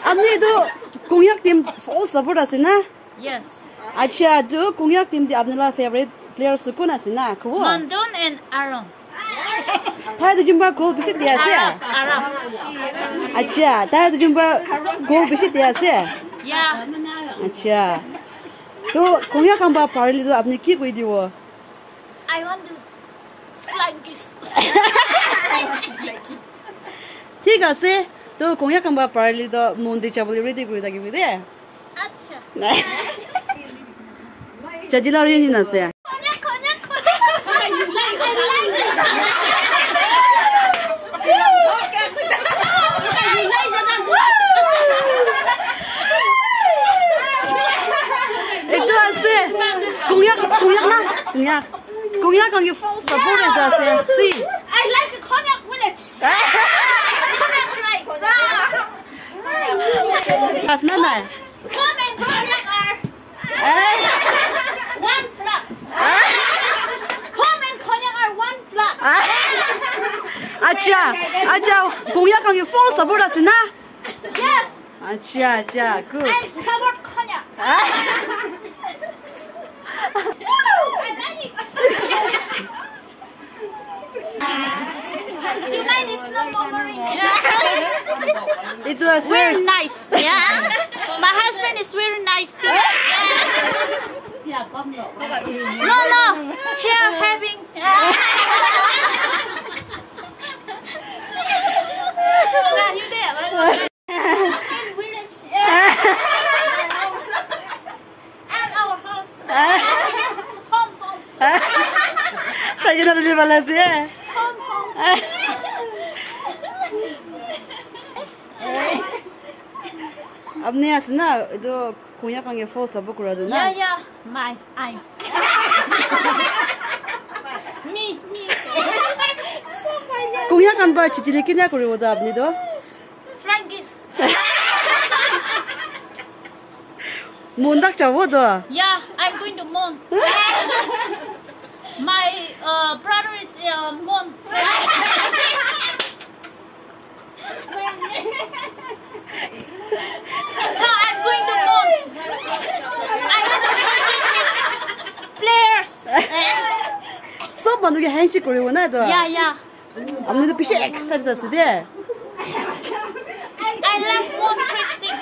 आपने तो कोंगयाक team full support है ना? Yes. अच्छा तो कोंगयाक टीम आपने ला फेवरेट प्लेयर सुकून है ना? कौन? Mondon and Aaron. ताई तो जुम्बर गोल बिशे दिया से? Aaron. अच्छा ताई तो जुम्बर गोल बिशे दिया से? Yeah. अच्छा तो कोंगयाक हम बात पार ली तो आपने क्या कोई दियो? I want to like this. ठीक है से तो कोंगयाक हम बात पार ली तो मुंडी चावल रेडी कोई ताकि भी दे? अच्छा. चजिला रेंज ना से? Cognac on your phone supported us and see. I like the cognac village. Cognac right. That's not nice. Come and cognac are one blood. Come and cognac are one blood. Acha, cognac on your phone support us na? Yes. Acha, good. I support cognac. You like this memory? It was Very nice. Yeah. My husband is very nice too. No. Here having. You there? Village. And our house. Home. Tayo na rin pala siya. Home. अपने ऐसे ना तो कुया कंगे fall सब कुरा दो ना Yeah. I. Me. कुया कन बा चिटिले किन्या करे वो तो अपने तो Frankie's. मुंडक चावो तो Yeah, I'm going to Mon. My brother is Mon. No, I'm going to Mon. I'm going to visit players. सब बंदू के हैंडशेक करे वो ना तो Yeah. अपने तो पीछे एक्साइट था सीधे I love Mon Christie.